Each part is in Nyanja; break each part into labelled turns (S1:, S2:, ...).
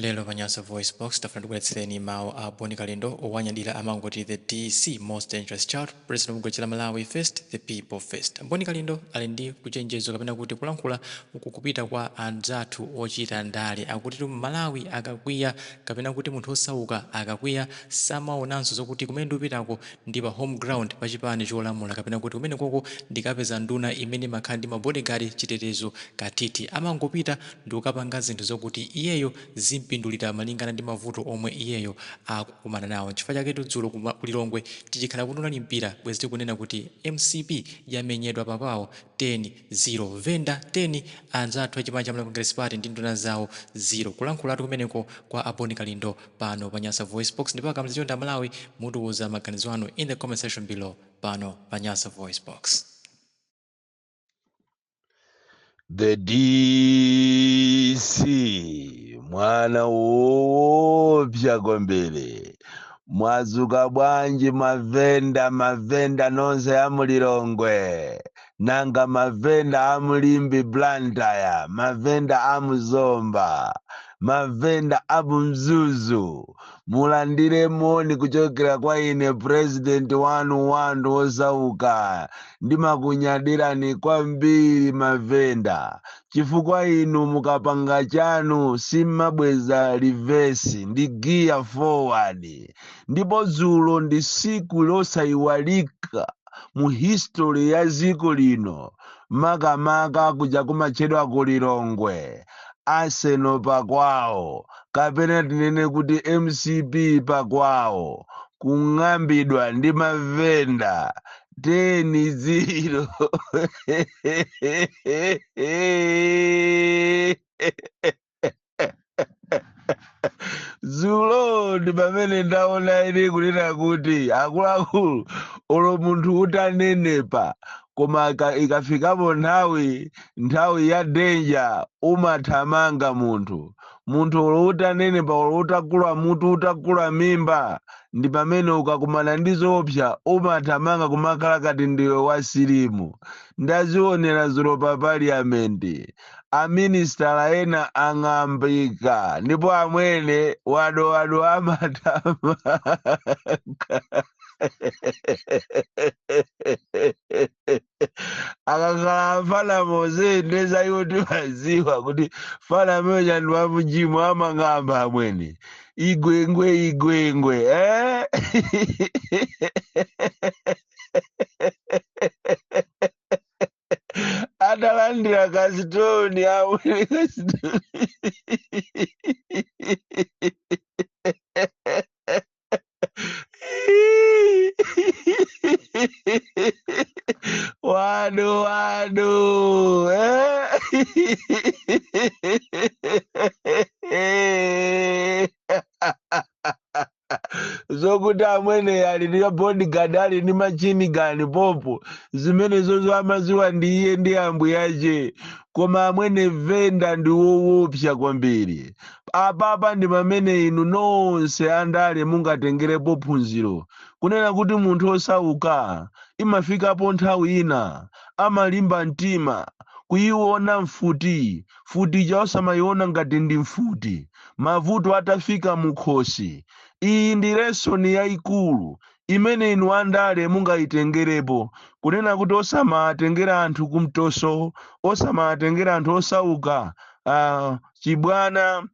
S1: Lelo Panyasa Voice Box tafuna tikuletsereni mawu a Boni Kalendo owanyadira amangoti the DC most dangerous child president mugwechera Malawi first the people first. Boni Kalendo ali ndi kuchenjezo kapena kuti kulankhula kupita kwa anzathu ochita ndale akuti Malawi akakwiya kapena kuti munthu osauka akakwiya samaonanso zokuti kumene ndikupitako ndi pa home ground pa chipani cholamula kapena kuti kumene koko ndikapeza nduna imene makhala ndi mabodyguard chitetezo katiti amangopita ndi kukapanga zinthu zokuti iyeyo zimpindulira malingana ndi mavuto omwe iyeyo akukumana nawo. Chifukwa chake dzulo ku Lilongwe tichikhala kunena mpira bwezi tikunena kuti MCP yamenyedwa papawo 10-0 Venda 10 anzathu achipani cha Malawi Congress Party ndi nduna zawo 0 kulankhulatu kumeneko kwa Boni Kalendo pano Panyasa Voice Box ndipo akamzichonda Malawi mutiuza maganizo anu in the comment section below pano Panyasa Voice Box.
S2: The DC mwana woopsa kwambiri mwazuka bwanji mavenda nonse amulilongwe nanga mavenda amulimbi Blantyre mavenda amuzomba mavenda amumzuzu mulandire moni kuchokera kwa ine president wanu osauka ndimakunyadirani kwambiri mavenda chifukwa inu mukapanga chanu simabweza reverse ndi gear forward ndipo dzulo ndi siku losayiwalika mu history ya ziko lino makamaka kuja kumatchedwa ku Lilongwe Arsenal pakwawo kapena tinene kuti MCP pakwawo kung'ambidwa ndi mavenda 10-0 Zulo ndi pamene ndaona ine kunena kuti akuluakulu olo munthu utanenepa koma ikafikapo nthawi ya danger umathamanga munthu olo utanenepa olo utakula mutu utakula mimba ndi pamene ukakumana ndi zoopsa umathamanga kumakhala kati ndiwe wasilimu. Ndazionera zulo pa parliament aministala ena ang'ambika ndipo amwene wado amathamanga akakhala fana mose ndeza iwo timaziwa kuti fana meja ndi wamujimu amang'amba amwene igwengwe atalandira kasitoni amwene kasitoni wado zokuti amwene ali ndi bodyguard ali ndi machini gani popo zimene zozo amaziwa ndi iye ndi ambuyache koma amwene venda ndi woopsa kwambiri. Apapa ndi pamene inu nonse andale mungatengerepo phunziro kunena kuti munthu osauka imafikapo nthawi ina amalimba mtima kuyiona mfuti osamayiona ngati ndi mfuti mavuto atafika mukhosi. Iyi ndi lesoni yayikulu imene inu andale mungayitengerepo kunena kuti osamatengera anthu kumtoso osamatengera anthu osauka chibwana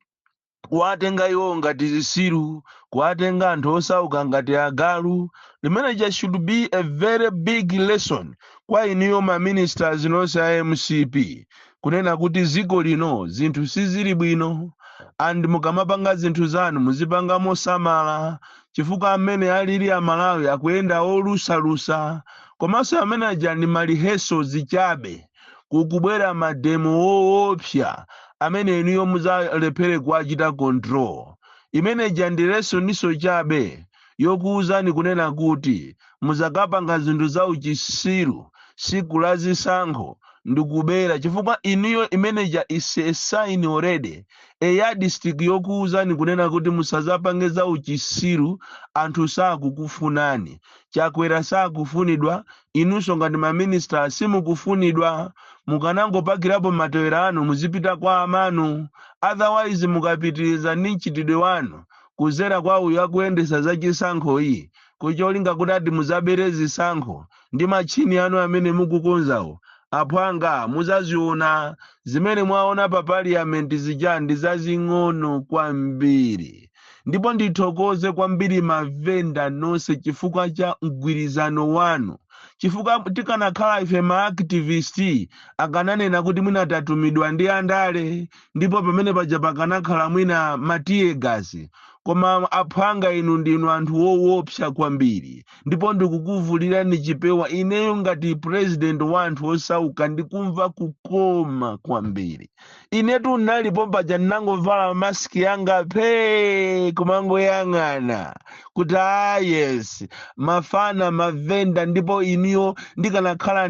S2: kuwatenga iwo ngati zisiru kuwatenga anthu osauka ngati agalu. Limene should be a very big lesson kwa iniyo ma ministers nonse a MCP kunena kuti ziko lino zinthu sizili bwino and mukamapanga zinthu zanu muzipanga mosamala chifukwa amene alili a Malawi akuyenda olusalusa komanso amene aja ndi maliheso zichabe kukubwera mademo woopsa amene iniyo muzalephere kuachita control. Imene jandireso niso chabe yokuuzani kunena kuti muzakapanga zinthu za uchisiru siku la zisankho ndikubera chifukwa inuyo imeneja is a sign already eya district yokuuzani kunena kuti musazapange za uchisiru anthu sakukufunani chakwera sakufunidwa inunso ngati maminista simukufunidwa mukanangopakirapo matewera anu muzipita kwa amanu otherwise mukapitiriza ndi mchitidwe wanu kuzera kwa uyo akuyendesa za chisankho iyi kucholinga kuti ati muzabere zisankho ndi machini anu amene mukukonzawo aphwanga muzaziona zimene mwaona pa parliament zija ndi zazing'ono kwambiri ndipo ndithokoze kwambiri mavenda nonse chifukwa cha mgwirizano wanu chifukwa tikanakhala ife maaktivisti akananena kuti mwina tatumidwa ndi andale ndipo pamene paja pakanakhala mwina matiyegasi koma aphwanga inu ndinu anthu woopsa kwambiri ndipo ndikukuvulirani chipewa ineyo ngati president wa anthu osauka ndikumva kukoma kwambiri inetu nalipo paja ndinangovala masiki yanga phe kumangoyang'ana kuti yes mafana mavenda ndipo iniyo ndikanakhala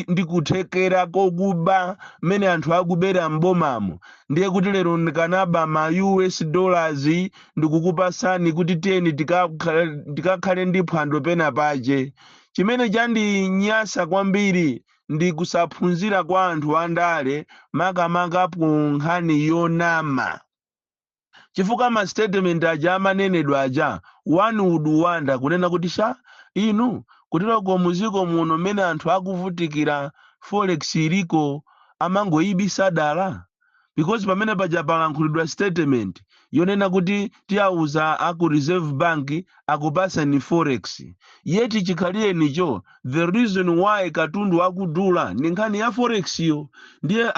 S2: ndikuthekera kokuba mmene anthu akubera mbomamo ndiye kuti lero ndikanaba ma US dollars ndikukupasani kuti tiyeni tikakhale ndi phwando pena pache chimene chandinyasa kwambiri ndi kusaphunzira kwa anthu andale makamaka ku nkhani yonama chifukwa ma statement aja amanenedwa aja one would wonder kunena kuti sha inu kutiloko muziko muno mmene anthu akuvutikira forex iliko amangoyibisa dala because pamene paja palankhulidwa statement yonena kuti tiyauza aku reserve bank akupasa ni forex yeti chikhaliyenicho the reason why katundu akudula ndi nkhani ya forex yo ndiye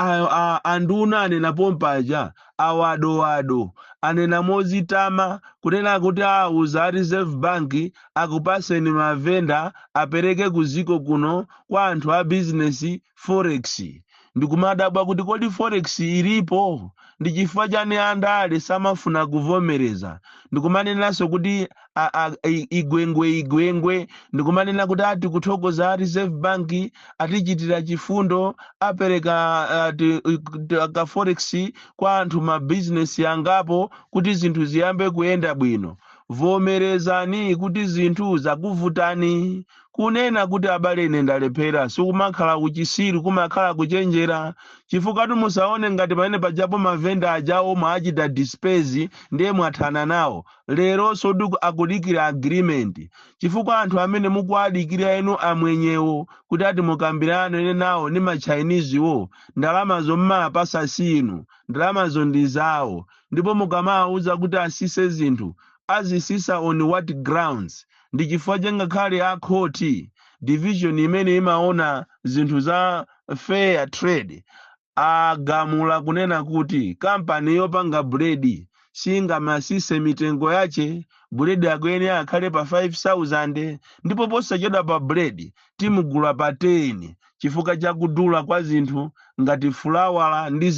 S2: anduna anena pompaja awadowado anena mozitama kunena kuti auza reserve bank akupaseni mavenda apereke kuziko kuno kwa anthu a business forex ndikumadabwa kuti kodi forex ilipo ndi chifukwa chani andale samafuna kuvomereza ndikumanenanso kuti igwengwe ndikumanena kuti ati kuthokoza reserve bank atichitira chifundo apereka ka forex kwa anthu ma business yangapo kuti zinthu ziyambe kuyenda bwino vomerezani kuti zinthu zakuvutani kunena kuti abale ine ndalephera sikumakhala kuchisiru kumakhala kuchenjera chifukwa musaone ngati pamene pajapo mavenda ajawo mwachita dispense ndiye mwathana nawo lero soduku akudikira agreement chifukwa anthu amene mukuadikira enu amwenyewo kuti ati mukambirane nawo ni ma Chinese wo ndalama zomapasa sinu ndalamazo ndi zawo ndipo mukamauza kuti asise zinthu azisisa on what grounds ndi chifukwa changakhale a court division imene imaona zinthu za fair trade agamula kunena kuti kampani yopanga buledi singamasise mitengo yache buledi akwene akhale pa 5,000 ndipo posachedwa pa buledi timugula pa 10 chifukwa chakudula kwa zinthu ngati fulawala ndi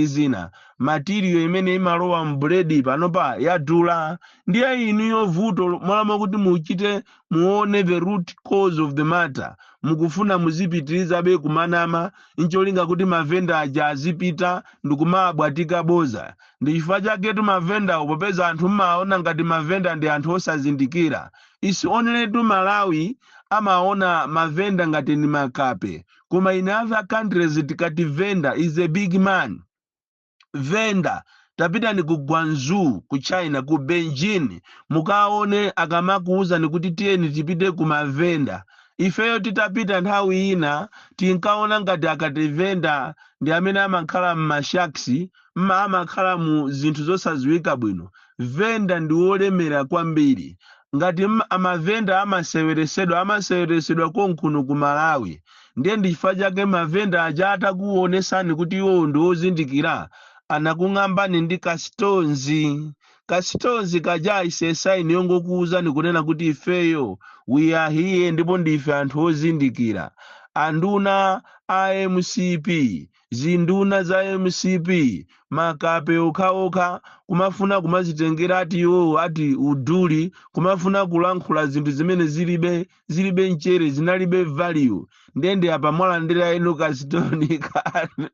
S2: zina material imene imalowa mbuledi panopa yadula ndiye inuyo vuto mwalama kuti muchite muone the root cause of the matter mukufuna muzipitiriza be kumanama incholinga kuti mavenda aja azipita ndikumabwatika boza ndi chifukwa chaketu mavenda popeza anthu mmaona ngati mavenda ndi anthu osazindikira isi oneletu Malawi amaona mavenda ngati ni makape kuma in other countries tikati vendor is a big man vendor tapita ni ku Guangzhou ku China ku Beijing mukaone akamakuuza ni kuti tiyeni tipite ku mavenda ifeyo titapita nthawi ina tinkaona ngati akati venda ndi amene amakhala m'mashaksi amakhala mu zinthu zosaziwika bwino venda ndi wolemera kwambiri ngati amavenda amaseweresedwa konkuno ku Malawi ndiye ndi chifukwa chake mavenda aja atakuonesani kuti iwo ndi ozindikira anakung'ambani ndi kastonzi kaja isesaini yongokuuzani kunena kuti ifeyo we are here ndipo ndife anthu ozindikira anduna a MCP, zinduna za MCP, makape okhaokha kumafuna kumazitengera ati iwowo ati uduli, kumafuna kulankhula zinthu zimene zilibe mchere, zinalibe value. Ndende apa mwalandira eno kasitoni kanu.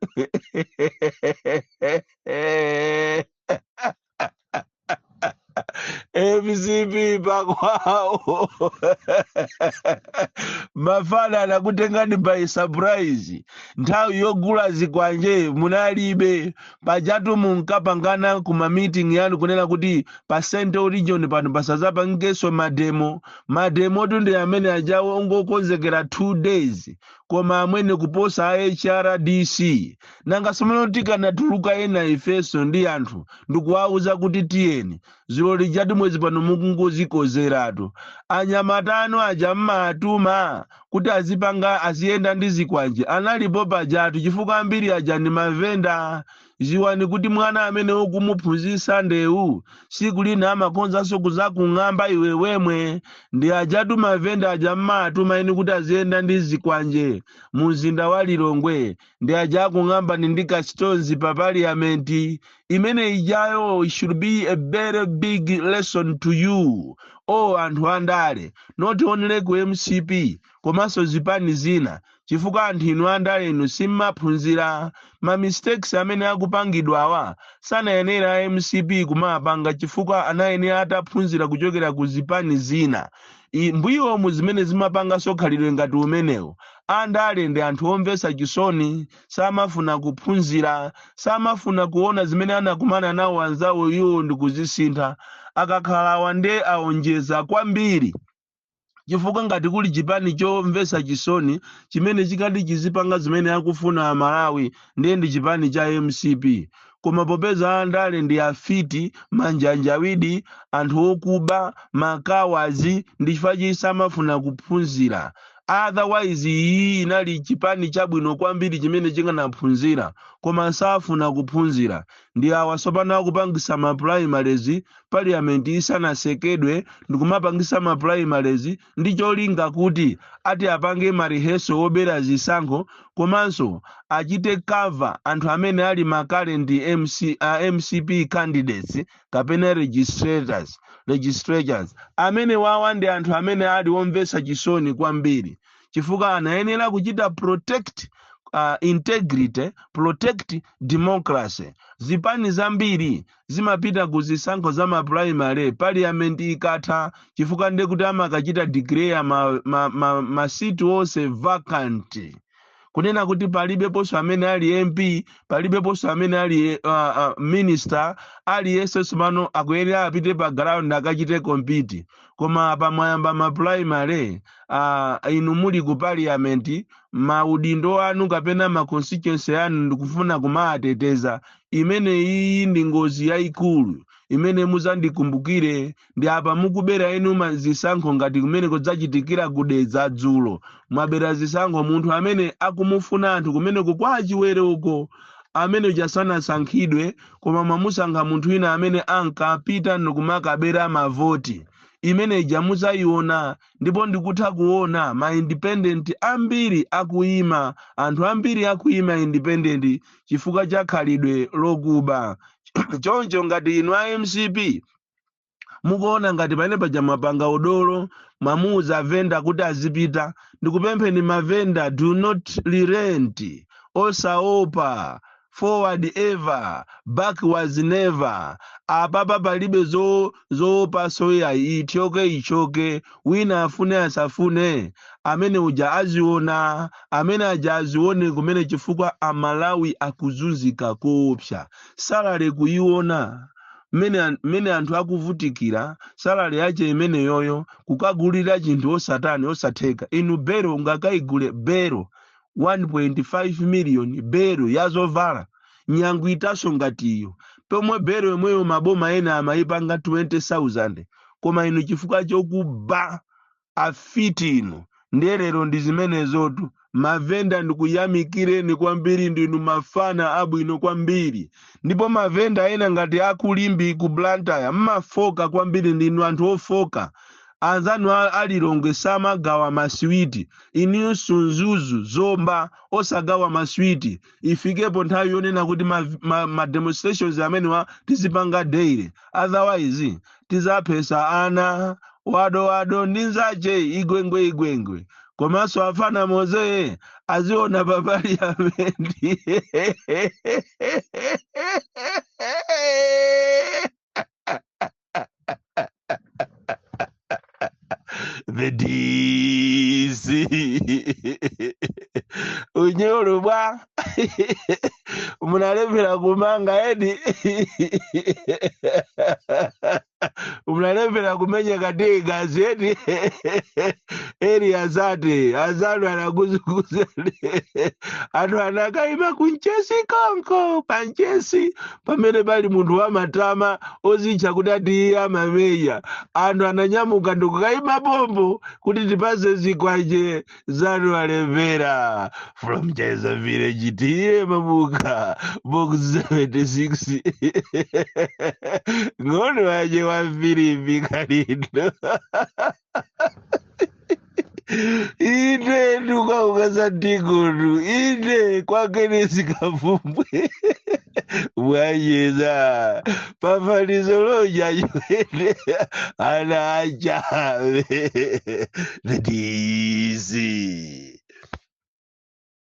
S2: MCP pakwao. Mafana anakutengani by surprise. Nthawi yogula zikwanje munalibe, pajatu munkapangana kuma meeting yanu kunena kuti pa Central Region pano pasazapangenso mademo tunde amene ajawo ongokonzekera 2 days koma amwene kuposa HRDC. Nanga somanotika natuluka ena ifeso ndi anthu ndikuwauza kuti tiyeni ziloli jatu mwezi pano mukungozikozeratu. Anyamatano aja mmatuma kuti aziyenda ndi zikwanje analipo pajatu chifukwa ambiri aja ndi mavenda. Ziwani kuti mwana amene ukumuphunzitsa ndewu siku lina amakonzanso kuzakung'amba iwe wemwe. Ndi ajatu mavenda aja mmatuma eni kuti aziyenda ndi zikwanje mu mzinda wa Lilongwe. Ndi aja akung'amba ndi kastonzi pa parliament. Imene ijayo should be a very big lesson to you. Anthu andale not only ku MCP komanso zipani zina, chifukwa anthu inu andale inu simmaphunzira. Ma mistakes amene akupangidwa awa sanayenera MCP kumapanga, chifukwa anayenera ataphunzira kuchokera ku zipani zina. Mbuyo mu zimene zimapanga sokhalidwe ngati umenewo. Andale ndi anthu omvesa chisoni, samafuna kuphunzira, samafuna kuona zimene anakumana nawo anzawo iwo ndi kuzisintha. Akakhala wande aonjeza kwambiri, chifukwa ngati kuli chipani chomvesa chisoni chimene chikati chizipanga zimene akufuna Amalawi ndi chipani cha MCP. Koma popeza andale ndi afiti, manjanjawidi, anthu okuba, makawazi, ndi chifukwa chisamafuna kuphunzira. Otherwise iyi inali chipani chabwino kwambiri chimene chinganaphunzira, koma safuna kuphunzira. Ndi awa sopano akupangisa ma primaries, parliament isanasekedwe ndikumapangisa ma primaries ndi cholinga kuti ati apange mariheso obera zisankho, komanso achite cover anthu amene ali makale ndi MCP candidates kapena registrators amene wawa ndi anthu amene ali omvesa chisoni kwambiri, chifukwa anayenera kuchita protect integrity, protect democracy. Zipani zambiri zimapita kuzisankho za ma primary, parliament ikatha, chifukwa ndekuti amakachita declare ma seat wonse vacant. Kunena kuti palibe poso amene ali MP, palibe poso amene ali minister, ali yeso sumano akuyenera apite pa ground akachite compete. Koma pamayamba ma primary, inu muli ku parliament, maudindo anu kapena ma constituency anu ndikufuna kumateteza. Imene iyi ndi ngozi yayikulu imene muzandikumbukire. Ndi apa mukubera enu mazisankho ngati kumene kudzachitikira kudedza dzulo. Mwabera zisankho munthu amene akumufuna anthu kumene kwa chiwere uko, amene jasana sankhidwe, koma mwamusankha munthu ina amene ankapita nokumakabera mavoti. Imene jamuzayiona, ndipo ndikutha kuona ma independent ambiri akuima, anthu ambiri akuima independent chifukwa cha khalidwe lokuba. Choncho ngati inu a MCP mukuona ngati pane paja mapanga udolo, mwamuza venda kuti azipita, ndikupempheni mavenda do not relent, osaopa, forward ever, backwards never. Apapa palibe zoopa soya ichoke, wina afune asafune, amene uja aziona, amene aja azione kumene chifukwa Amalawi akuzunzika koopsa. Salary kuiona, mene anthu akuvutikira, salary yache imene yoyo, kukagulira chinthu osatani osatheka. Inu bero ngakaigule bero 1.5 million bero yazovala nyangu itaso ngatiyo. Pomwe bero yomweyo maboma ena amaipanga 20,000, koma inu chifukwa chokuba afiti inu. Nderero ndi zimene zotu mavenda ndikuyamikireni kwambiri, ndinu mafana abwino kwambiri. Ndipo mavenda ena ngati akulimbi ku Blantyre mmafoka kwambiri, ndinu anthu ofoka. anzanu alilongwe samagawa maswiti inunso nzuzu zomba osagawa maswiti ifikepo nthawi yonena kuti ma demonstrations amenewa tizipanga daily otherwise tizaphetsa ana wado ndi nzache igwengwe komanso afana moze aziona pa parliament. The DC unyoro bwa munalembera kumanga edi munalembera kumenya kati gazeti eri azate azalo anakuzukuza anu anakaima kunchesi konko panchesi pamene pali munthu wamatama ozicha kuti ati amameya anu ananyamuka ndikukaima pombo kuti tipaze zikwache zanu alembera from Cheza Village tiye mabuka box 76 ngono aje wa Filipi Kalindo ine nduka ukasandikunu ine kwakene sikafumbwe wayeza pafanizo loja yuene ana achawe the DC.